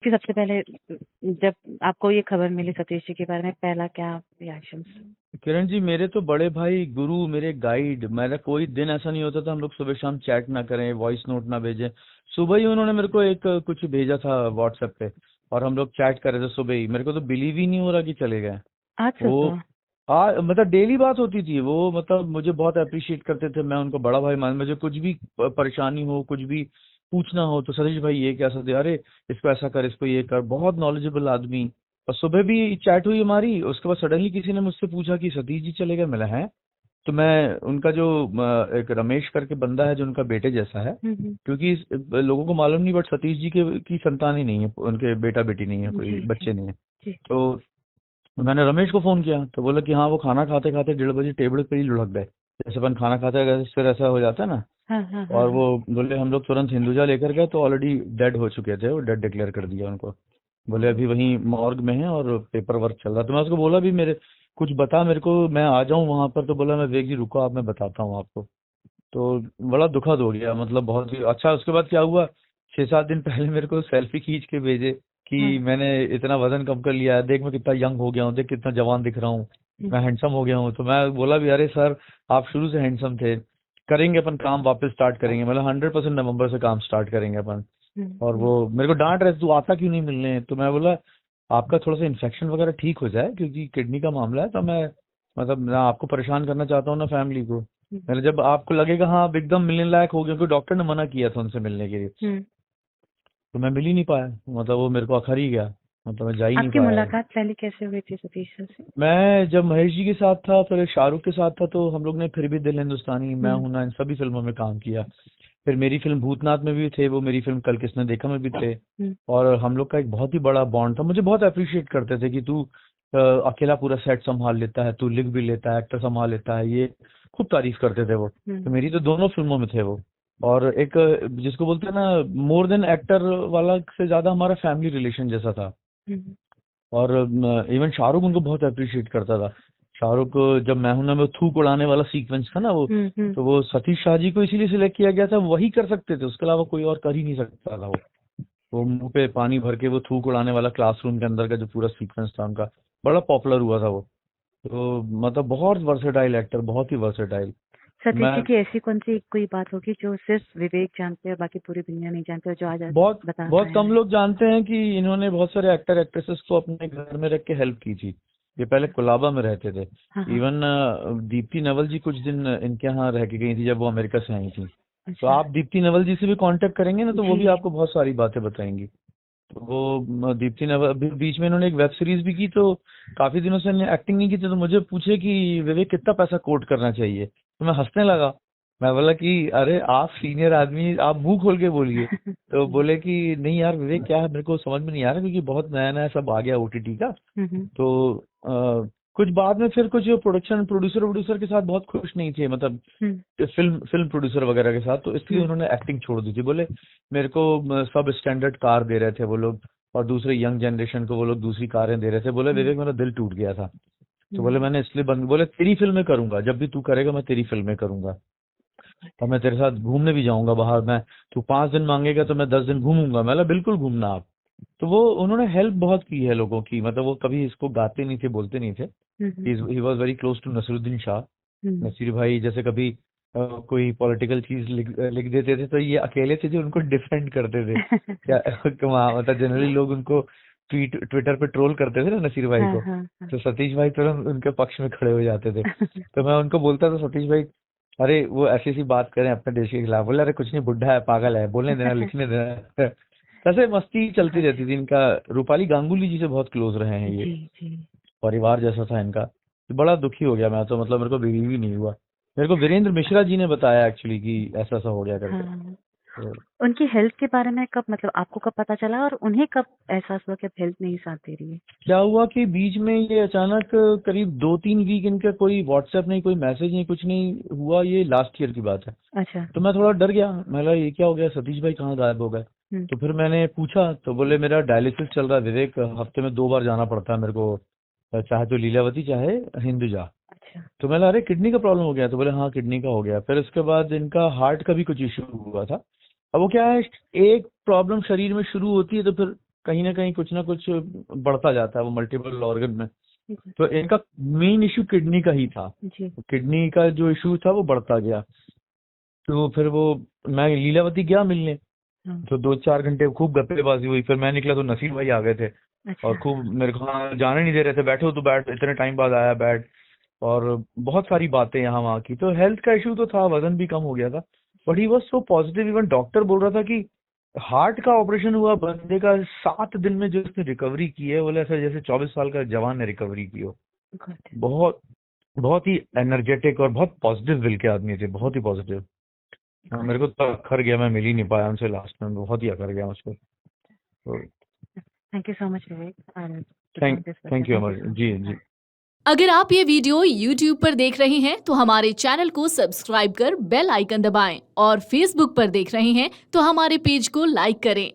कि सबसे पहले जब आपको ये खबर मिली सतीश जी के बारे में, पहला क्या रिएक्शन? किरण जी, मेरे तो बड़े भाई, गुरु, मेरे गाइड, मेरा कोई दिन ऐसा नहीं होता था हम लोग सुबह शाम चैट ना करें, वॉइस नोट ना भेजें। सुबह ही उन्होंने मेरे को एक कुछ भेजा था व्हाट्सएप पे, और हम लोग चैट कर रहे थे सुबह ही। मेरे को तो बिलीव ही नहीं हो रहा कि चले गए आज वो। सुबह? मतलब डेली बात होती थी वो, मतलब मुझे बहुत अप्रिशिएट करते थे, मैं उनको बड़ा भाई मान, मुझे कुछ भी परेशानी हो, कुछ भी पूछना हो तो सतीश भाई ये कैसा दे, अरे इसको ऐसा कर, इसको ये कर, बहुत नॉलेजेबल आदमी। और सुबह भी चैट हुई हमारी, उसके बाद सडनली किसी ने मुझसे पूछा कि सतीश जी चले गए। मिला है तो मैं उनका जो एक रमेश करके बंदा है जो उनका बेटे जैसा है, हम्म। क्योंकि लोगों को मालूम नहीं, बट सतीश जी के की संतान ही नहीं है, उनके बेटा बेटी नहीं है, कोई जी जी बच्चे नहीं है। जी। तो मैंने रमेश को फोन किया तो बोला कि हाँ वो खाना खाते खाते 1:30 टेबल पे ही लुढ़क गए, जैसे अपन खाना खाते हैं फिर ऐसा हो जाता है ना। हाँ हाँ हाँ और हाँ। वो बोले हम लोग तुरंत हिंदुजा लेकर गए तो ऑलरेडी डेड हो चुके थे, वो डेड डिक्लेयर कर दिया उनको। बोले अभी वहीं मॉर्ग में है और पेपर वर्क चल रहा है। तो मैं उसको बोला भी मेरे कुछ बता मेरे को, मैं आ जाऊं वहां पर। तो बोला मैं वेग जी रुको आप, मैं बताता हूँ आपको। तो बड़ा दुखद हो गया, मतलब बहुत ही अच्छा। उसके बाद क्या हुआ, 6-7 दिन पहले मेरे को सेल्फी खींच के भेजे हाँ। कि मैंने इतना वजन कम कर लिया है, देख मैं कितना यंग हो गया हूँ, देख कितना जवान दिख रहा हूँ, हम्म, मैं हैंडसम हो गया हूँ। तो मैं बोला भी अरे सर आप शुरू से हैंडसम थे, करेंगे अपन काम वापस स्टार्ट करेंगे, मतलब 100% नवंबर से काम स्टार्ट करेंगे अपन। और हम्म। वो मेरे को डांट रहे थे, तू आता क्यों नहीं मिलने। तो मैं बोला आपका थोड़ा सा इन्फेक्शन वगैरह ठीक हो जाए, क्योंकि किडनी का मामला है, तो मैं मतलब ना आपको परेशान करना चाहता हूँ ना फैमिली को। मैंने जब आपको लगेगा हाँ आप एकदम मिलने लायक हो गए, क्योंकि डॉक्टर ने मना किया था उनसे मिलने के लिए, हम्म। तो मैं मिल ही नहीं पाया, मतलब वो मेरे को अखर ही गया, मतलब मैं जा ही नहीं आपकी पाया। मुलाकात पहले कैसे हुई थी सतीश सर से? मैं जब महेश जी के साथ था, फिर शाहरुख के साथ था, तो हम लोग ने फिर भी दिल हिंदुस्तानी, मैं हम्म हूं ना, इन सभी फिल्मों में काम किया। फिर मेरी फिल्म भूतनाथ में भी थे वो, मेरी फिल्म कल किसने देखा में भी थे। हम्म और हम लोग का एक बहुत ही बड़ा बॉन्ड था, मुझे बहुत अप्रिशिएट करते थे कि तू अकेला पूरा सेट संभाल लेता है, तू लिख भी लेता है, एक्टर संभाल लेता है, ये खूब तारीफ करते थे वो। तो हम्म मेरी तो दोनों फिल्मों में थे वो। और एक जिसको बोलते हैं ना मोर देन एक्टर वाला से ज्यादा हमारा फैमिली रिलेशन जैसा था। हम्म और इवन शाहरुख उनको बहुत अप्रिशिएट करता था। शाहरुख जब मैं हूं ना में थूक उड़ाने वाला सीक्वेंस था ना वो, हम्म। तो वो सतीश शाह जी को इसीलिए सिलेक्ट किया गया था, वही कर सकते थे, उसके अलावा कोई और कर ही नहीं सकता था वो मुंह पे पानी भर के वो थूक उड़ाने वाला क्लासरूम के अंदर का जो पूरा सीक्वेंस था उनका, बड़ा पॉपुलर हुआ था वो। तो मतलब बहुत वर्सेटाइल एक्टर, बहुत ही वर्सेटाइल। सतीश मैं जी की ऐसी कौन सी कोई बात होगी जो सिर्फ विवेक जानते हैं और बाकी पूरी दुनिया नहीं जानते, और जो आज आप बहुत बता बहुत पाए कम हैं? लोग जानते हैं कि इन्होंने बहुत सारे एक्टर एक्ट्रेसेस को अपने घर में रख के हेल्प की थी। ये पहले कोलाबा में रहते थे। हाँ हाँ। इवन दीप्ति नवल जी कुछ दिन इनके यहाँ रह के गई थी जब वो अमेरिका से आई थी। तो अच्छा। आप दीप्ति नवल जी से भी कांटेक्ट करेंगे ना तो वो जी। भी आपको बहुत सारी बातें बताएंगी। तो वो दीप्ति नवल अभी बीच में इन्होंने एक वेब सीरीज भी की, तो काफी दिनों से इन्होंने एक्टिंग नहीं की थी, तो मुझे पूछे कि विवेक कितना पैसा कोट करना चाहिए, तो मैं हंसने लगा। मैं बोला कि अरे आप सीनियर आदमी, आप मुंह खोल के बोलिए। तो बोले कि नहीं यार विवेक क्या है, मेरे को समझ में नहीं आ रहा, क्योंकि बहुत नया नया सब आ गया ओटीटी का। हम्म तो कुछ बाद में फिर कुछ प्रोडक्शन प्रोड्यूसर प्रोड्यूसर के साथ बहुत खुश नहीं थे, मतलब हम्म फिल्म फिल्म प्रोड्यूसर वगैरह के साथ, तो इसलिए हम्म उन्होंने एक्टिंग छोड़ दी थी। बोले मेरे को सब स्टैंडर्ड कार दे रहे थे वो लोग, और दूसरे यंग जनरेशन को वो लोग दूसरी कारें दे रहे थे। बोले हम्म विवेक मेरा दिल टूट गया था, तो बोले हम्म। मैंने इसलिए बंद, बोले तेरी फिल्में करूंगा, जब भी तू करेगा मैं तेरी फिल्में करूंगा, और मैं तेरे साथ घूमने भी जाऊंगा बाहर। मैं तू 5 दिन मांगेगा तो मैं 10 दिन घूमूंगा। मैं बोला बिल्कुल घूमना आप। तो वो उन्होंने हेल्प बहुत की है लोगों की, मतलब वो कभी इसको गाते नहीं थे, बोलते नहीं थे। Hmm he was very close to Naseeruddin Shah. Hmm. Naseer भाई जैसे कभी कोई पॉलिटिकल चीज लिख देते थे तो ये अकेले थे जो उनको डिफेंड करते थे क्या। मतलब जनरली लोग उनको ट्विटर पे ट्रोल करते थे ना नसीर भाई हाँ को, हाँ हाँ। तो सतीश भाई तुरंत उनके पक्ष में खड़े हो जाते थे। तो मैं उनको बोलता था सतीश भाई अरे वो ऐसी ऐसी बात करें अपने देश के खिलाफ, बोले अरे कुछ नहीं, बुढ़ा है, पागल है, बोलने देना, लिखने देना। ऐसे मस्ती चलती रहती थी इनका। रूपाली गांगुली जी से बहुत क्लोज रहे हैं ये, जी जी। परिवार जैसा था इनका। तो बड़ा दुखी हो गया मैं तो, मतलब मेरे को बिलीव ही नहीं हुआ। मेरे को वीरेंद्र मिश्रा जी ने बताया एक्चुअली कि ऐसा ऐसा हो गया करके। हाँ। तो उनकी हेल्थ के बारे में कब, मतलब आपको कब पता चला और उन्हें कब एहसास हुआ कि अब हेल्थ नहीं साथ दे रही है? क्या हुआ कि बीच में ये अचानक करीब 2-3 वीक इनका कोई व्हाट्सएप नहीं, कोई मैसेज नहीं, कुछ नहीं हुआ। ये लास्ट ईयर की बात है। अच्छा। तो मैं थोड़ा डर गया, मैं बोला ये क्या हो गया, सतीश भाई कहाँ गायब हो गए। हम्म। तो फिर मैंने पूछा तो बोले मेरा डायलिसिस चल रहा है विवेक, हफ्ते में 2 बार जाना पड़ता है मेरे को, चाहे तो लीलावती चाहे हिंदुजा। अच्छा। तो मैं बोला अरे किडनी का प्रॉब्लम हो गया, तो बोले हाँ किडनी का हो गया। फिर उसके बाद इनका हार्ट का भी कुछ इशू हुआ था। अब वो क्या है, एक प्रॉब्लम शरीर में शुरू होती है तो फिर कहीं ना कहीं कुछ ना कुछ बढ़ता जाता है वो मल्टीपल ऑर्गन में। जी, तो इनका मेन इशू किडनी का ही था, जी, किडनी का जो इशू था वो बढ़ता गया। तो फिर वो मैं लीलावती गया मिलने, हाँ, तो 2-4 घंटे खूब गप्पेबाजी हुई। फिर मैं निकला तो नसीर भाई आ गए थे और अच्छा, खूब मेरे को हाँ जाने नहीं दे रहे थे, बैठो तो बैठ, इतने टाइम बाद आया बैठ, और बहुत सारी बातें यहाँ वहाँ की। तो हेल्थ का इशू तो था, वजन भी कम हो गया था, but he was so positive. Even doctor बोल रहा था कि हार्ट का ऑपरेशन हुआ बंदे का, 7 दिन में जो उसने रिकवरी की है, बोले ऐसा जैसे 24 साल का जवान ने रिकवरी की हो। गुड, बहुत बहुत ही एनर्जेटिक और बहुत पॉजिटिव विल के आदमी थे, बहुत ही पॉजिटिव। हाँ, मेरे को तो अखर गया, मैं मिल ही नहीं पाया उनसे लास्ट में, बहुत ही अखर गया मुझको। तो thank you so much Vivek, I thank this thank you thank you Amar so much, जी जी। अगर आप ये वीडियो YouTube पर देख रहे हैं तो हमारे चैनल को सब्सक्राइब कर बेल आइकन दबाएं और Facebook पर देख रहे हैं तो हमारे पेज को लाइक करें।